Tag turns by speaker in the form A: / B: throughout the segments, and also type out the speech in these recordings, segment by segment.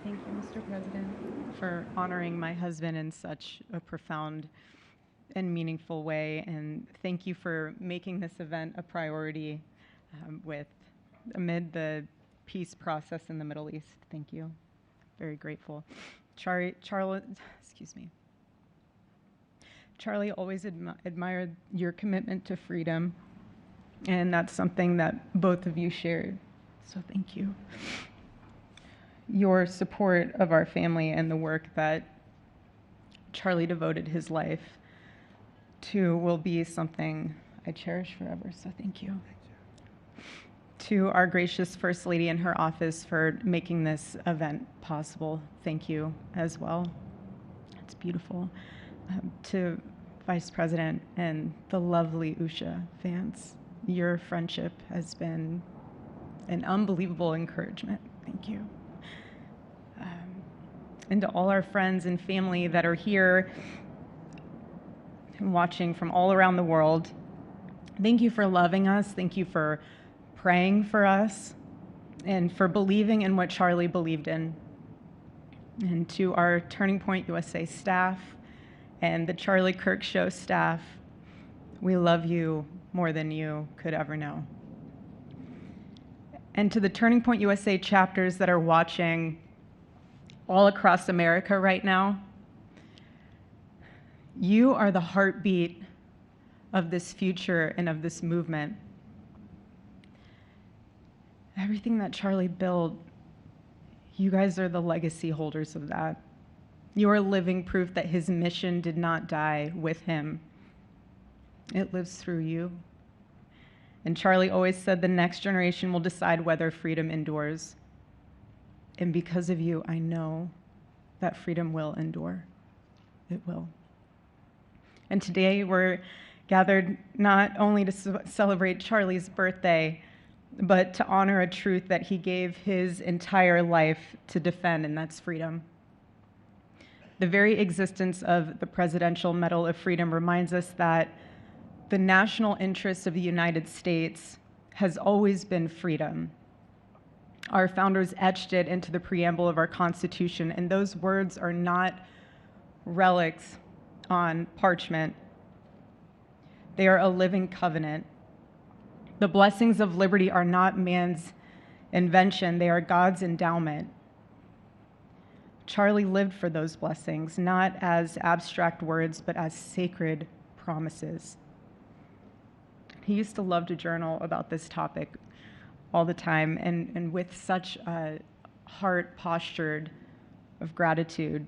A: Thank you, Mr. President, for honoring my husband in such a profound and meaningful way. And thank you for making this event a priority amid the peace process in the Middle East. Thank you. Very grateful. Excuse me. Charlie always admired your commitment to freedom, and that's something that both of you shared. So thank you. Your support of our family and the work that Charlie devoted his life to will be something I cherish forever, so thank you. To our gracious First Lady in her office for making this event possible, thank you as well. It's beautiful. To Vice President and the lovely Usha fans, your friendship has been an unbelievable encouragement. Thank you. And to all our friends and family that are here and watching from all around the world, thank you for loving us. Thank you for praying for us and for believing in what Charlie believed in. And to our Turning Point USA staff and the Charlie Kirk Show staff, we love you more than you could ever know. And to the Turning Point USA chapters that are watching all across America right now, you are the heartbeat of this future and of this movement. Everything that Charlie built, you guys are the legacy holders of that. You are living proof that his mission did not die with him. It lives through you. And Charlie always said the next generation will decide whether freedom endures. And because of you, I know that freedom will endure. It will. And today we're gathered not only to celebrate Charlie's birthday, but to honor a truth that he gave his entire life to defend, and that's freedom. The very existence of the Presidential Medal of Freedom reminds us that the national interest of the United States has always been freedom. Our founders etched it into the preamble of our Constitution, and those words are not relics on parchment. They are a living covenant. The blessings of liberty are not man's invention, they are God's endowment. Charlie lived for those blessings, not as abstract words, but as sacred promises. He used to love to journal about this topic all the time, and with such a heart postured of gratitude.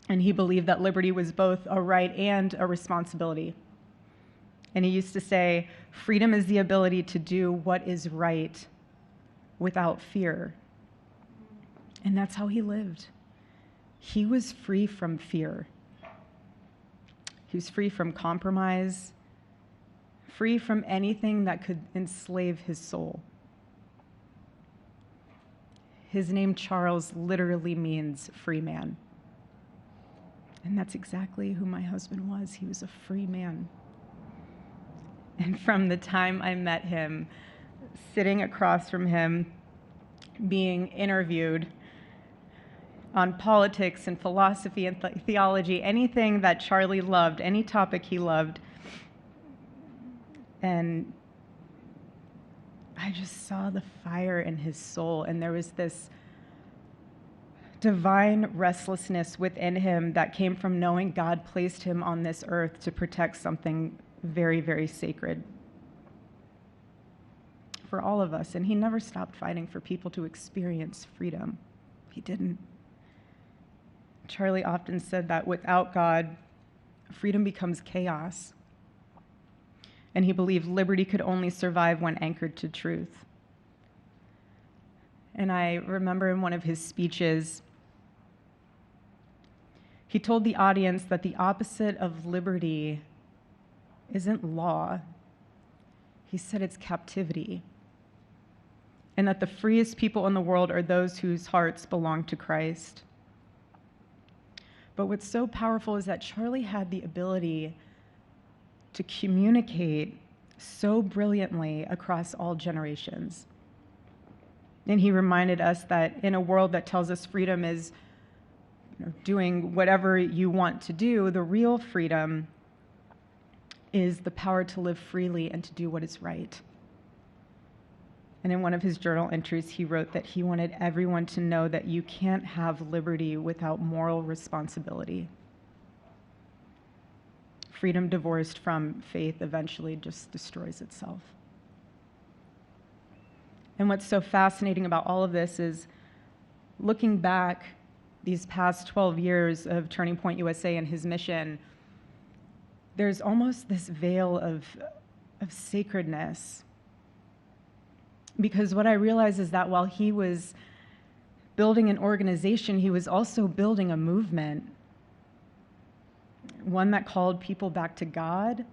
A: And he believed that liberty was both a right and a responsibility. And he used to say, freedom is the ability to do what is right without fear. And that's how he lived. He was free from fear. He was free from compromise, free from anything that could enslave his soul. His name, Charles, literally means free man. And that's exactly who my husband was. He was a free man. And from the time I met him, sitting across from him, being interviewed on politics and philosophy and theology, anything that Charlie loved, any topic he loved, and I just saw the fire in his soul, and there was this divine restlessness within him that came from knowing God placed him on this earth to protect something very, very sacred for all of us. And he never stopped fighting for people to experience freedom. He didn't. Charlie often said that without God, freedom becomes chaos. And he believed liberty could only survive when anchored to truth. And I remember in one of his speeches, he told the audience that the opposite of liberty isn't law. He said it's captivity. And that the freest people in the world are those whose hearts belong to Christ. But what's so powerful is that Charlie had the ability to communicate so brilliantly across all generations. And he reminded us that in a world that tells us freedom is doing whatever you want to do, the real freedom is the power to live freely and to do what is right. And in one of his journal entries, he wrote that he wanted everyone to know that you can't have liberty without moral responsibility. Freedom divorced from faith eventually just destroys itself. And what's so fascinating about all of this is looking back these past 12 years of Turning Point USA and his mission, there's almost this veil of sacredness. Because what I realize is that while he was building an organization, he was also building a movement, one that called people back to God,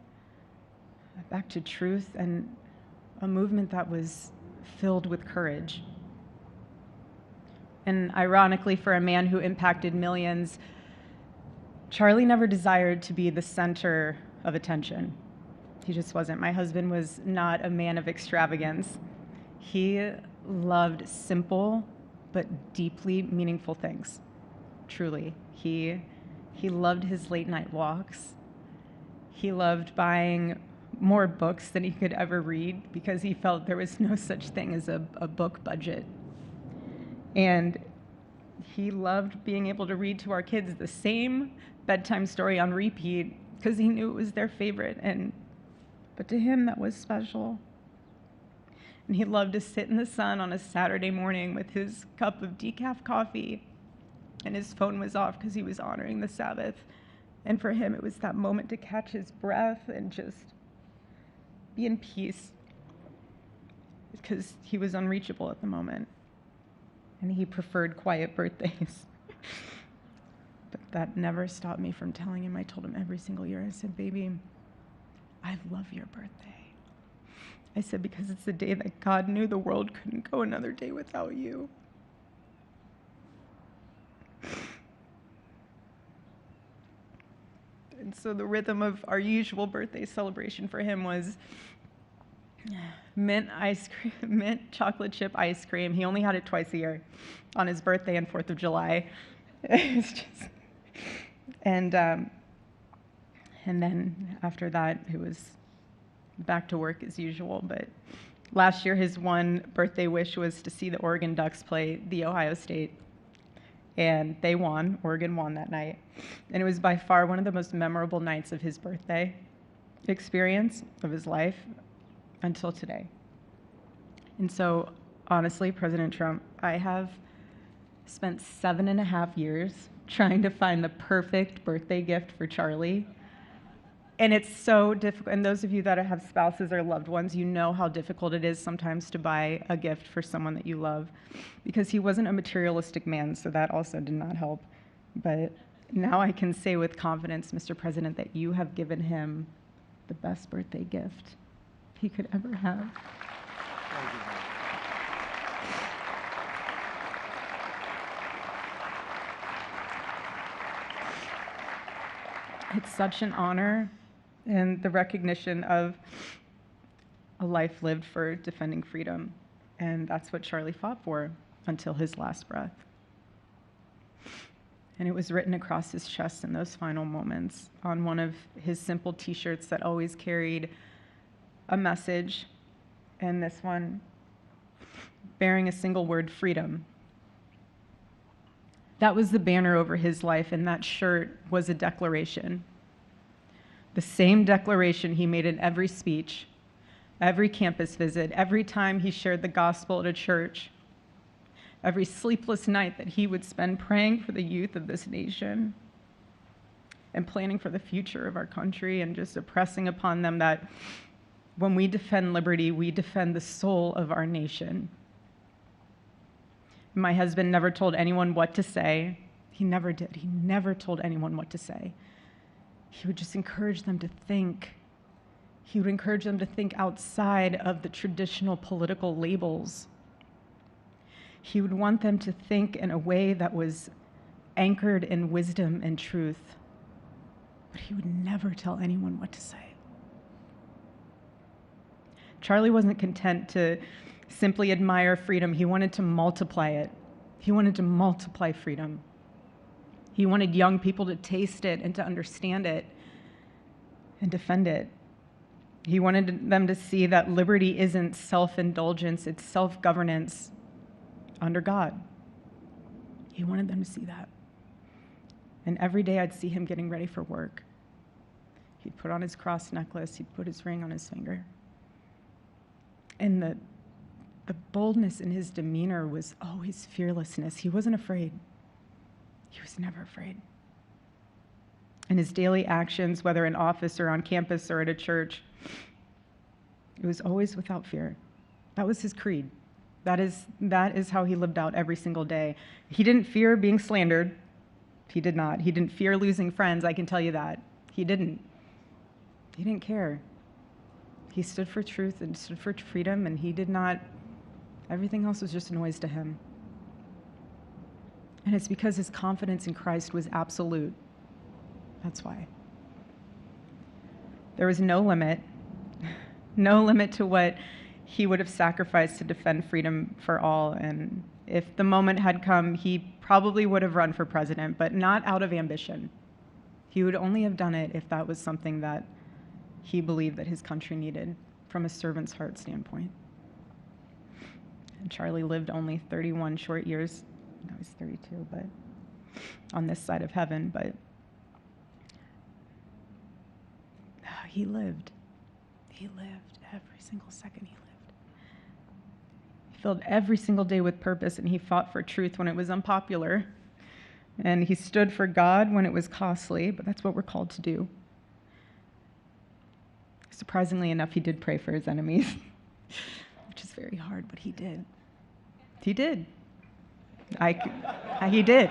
A: back to truth, and a movement that was filled with courage. And ironically, for a man who impacted millions, Charlie never desired to be the center of attention. He just wasn't. My husband was not a man of extravagance. He loved simple but deeply meaningful things, truly. He loved his late night walks. He loved buying more books than he could ever read because he felt there was no such thing as a book budget. And he loved being able to read to our kids the same bedtime story on repeat because he knew it was their favorite. But to him, that was special. And he loved to sit in the sun on a Saturday morning with his cup of decaf coffee, and his phone was off because he was honoring the Sabbath. And for him, it was that moment to catch his breath and just be in peace because he was unreachable at the moment. And he preferred quiet birthdays. But that never stopped me from telling him. I told him every single year, I said, baby, I love your birthday. I said, because it's the day that God knew the world couldn't go another day without you. And so the rhythm of our usual birthday celebration for him was mint ice cream, mint chocolate chip ice cream. He only had it twice a year, on his birthday and 4th of July. It was just, and then after that, it was back to work as usual. But last year, his one birthday wish was to see the Oregon Ducks play the Ohio State. And they won. Oregon won that night. And it was by far one of the most memorable nights of his birthday experience of his life until today. And so, honestly, President Trump, I have spent 7.5 years trying to find the perfect birthday gift for Charlie. And it's so difficult. And those of you that have spouses or loved ones, you know how difficult it is sometimes to buy a gift for someone that you love, because he wasn't a materialistic man, so that also did not help. But now I can say with confidence, Mr. President, that you have given him the best birthday gift he could ever have.
B: Thank you.
A: It's such an honor and the recognition of a life lived for defending freedom. And that's what Charlie fought for until his last breath. And it was written across his chest in those final moments on one of his simple t-shirts that always carried a message, and this one bearing a single word, freedom. That was the banner over his life, and that shirt was a declaration. The same declaration he made in every speech, every campus visit, every time he shared the gospel at a church, every sleepless night that he would spend praying for the youth of this nation and planning for the future of our country, and just impressing upon them that when we defend liberty, we defend the soul of our nation. My husband never told anyone what to say. He never did. He never told anyone what to say. He would just encourage them to think. He would encourage them to think outside of the traditional political labels. He would want them to think in a way that was anchored in wisdom and truth. But he would never tell anyone what to say. Charlie wasn't content to simply admire freedom. He wanted to multiply it. He wanted to multiply freedom. He wanted young people to taste it and to understand it and defend it. He wanted them to see that liberty isn't self-indulgence, it's self-governance under God. He wanted them to see that. And every day I'd see him getting ready for work. He'd put on his cross necklace, he'd put his ring on his finger. And the boldness in his demeanor was always fearlessness. He wasn't afraid. He was never afraid. In his daily actions, whether in office or on campus or at a church, it was always without fear. That was his creed. That is how he lived out every single day. He didn't fear being slandered. He did not. He didn't fear losing friends, I can tell you that. He didn't. He didn't care. He stood for truth and stood for freedom, and he did not, everything else was just noise to him. And it's because his confidence in Christ was absolute. That's why. There was no limit to what he would have sacrificed to defend freedom for all. And if the moment had come, he probably would have run for president, but not out of ambition. He would only have done it if that was something that he believed that his country needed from a servant's heart standpoint. And Charlie lived only 31 short years. No, he's 32, but on this side of heaven, but he lived. He lived every single second he lived. He filled every single day with purpose, and he fought for truth when it was unpopular. And he stood for God when it was costly, but that's what we're called to do. Surprisingly enough, he did pray for his enemies, which is very hard, but he did. He did. He did.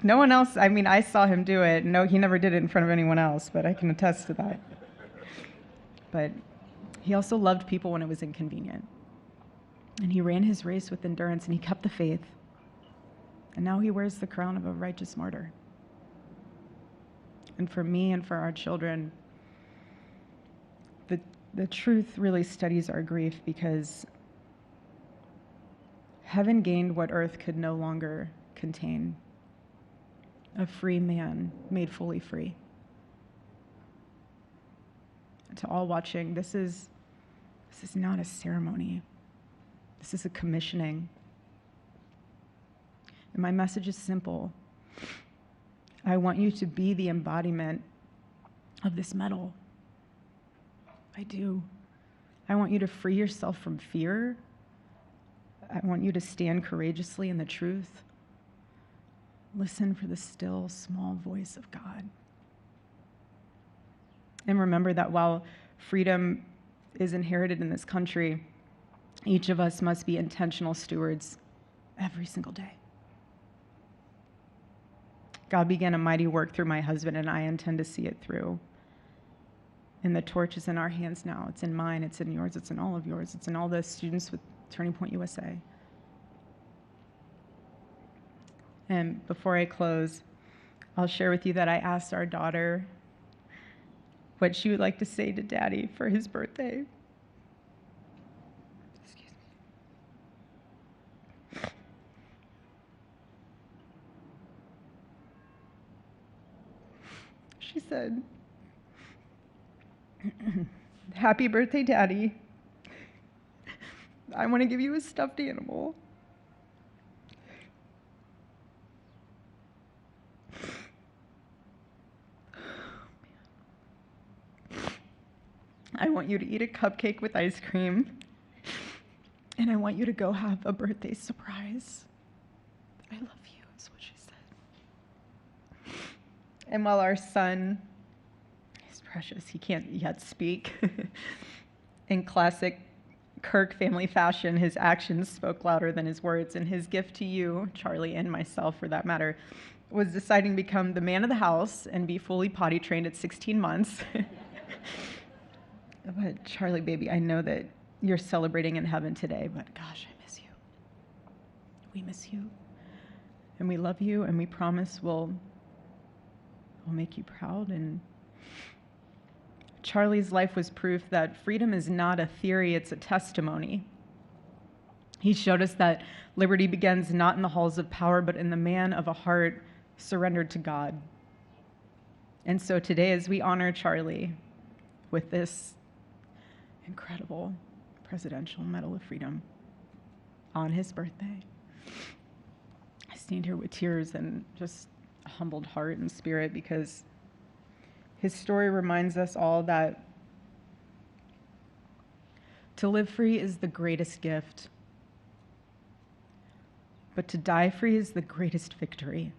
A: No one else, I saw him do it. No, he never did it in front of anyone else, but I can attest to that. But he also loved people when it was inconvenient. And he ran his race with endurance, and he kept the faith. And now he wears the crown of a righteous martyr. And for me and for our children, the truth really steadies our grief, because heaven gained what earth could no longer contain: a free man made fully free. To all watching, this is not a ceremony. This is a commissioning. And my message is simple. I want you to be the embodiment of this medal. I do. I want you to free yourself from fear. I want you to stand courageously in the truth. Listen for the still, small voice of God. And remember that while freedom is inherited in this country, each of us must be intentional stewards every single day. God began a mighty work through my husband, and I intend to see it through. And the torch is in our hands now. It's in mine, it's in yours, it's in all of yours, it's in all the students with Turning Point USA. And before I close, I'll share with you that I asked our daughter what she would like to say to Daddy for his birthday. Excuse me. She said, "Happy birthday, Daddy. I want to give you a stuffed animal. I want you to eat a cupcake with ice cream, and I want you to go have a birthday surprise. I love you," is what she said. And while our son is precious, he can't yet speak, in classic Kirk family fashion, his actions spoke louder than his words, and his gift to you, Charlie, and myself for that matter, was deciding to become the man of the house and be fully potty trained at 16 months. But Charlie, baby, I know that you're celebrating in heaven today, but gosh, I miss you. We miss you, and we love you, and we promise we'll make you proud and Charlie's life was proof that freedom is not a theory, it's a testimony. He showed us that liberty begins not in the halls of power, but in the man of a heart surrendered to God. And so today, as we honor Charlie with this incredible Presidential Medal of Freedom on his birthday, I stand here with tears and just a humbled heart and spirit, because his story reminds us all that to live free is the greatest gift, but to die free is the greatest victory.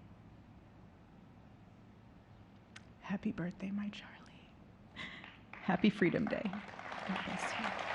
A: Happy birthday, my Charlie. Happy Freedom Day. God bless you.